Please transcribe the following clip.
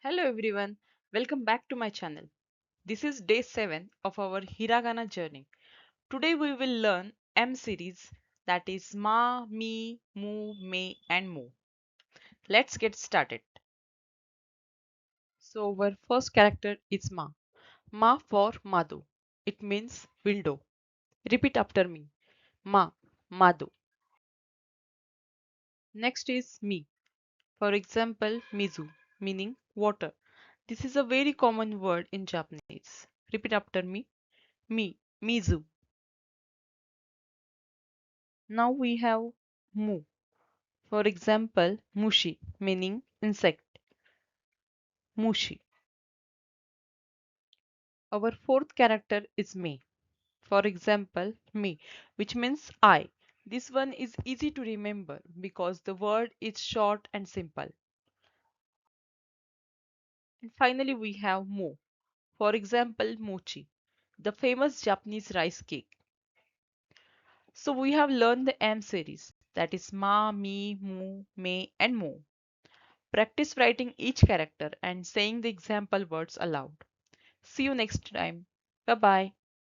Hello everyone, welcome back to my channel. This is day 7 of our Hiragana journey. Today we will learn M series, that is ma, mi, mu, me and mo. Let's get started. So our first character is ma. Ma for mado. It means window. Repeat after me. Ma, mado. Next is mi. For example, mizu, meaning water. This is a very common word in Japanese. Repeat after me. Mi, mizu. Now we have mu. For example, mushi, meaning insect. Mushi. Our fourth character is me. For example, me, which means I. This one is easy to remember because the word is short and simple. And finally, we have mo. For example, mochi, the famous Japanese rice cake. So we have learned the M series, that is ma, mi, mu, me, and mo. Practice writing each character and saying the example words aloud. See you next time. Bye bye.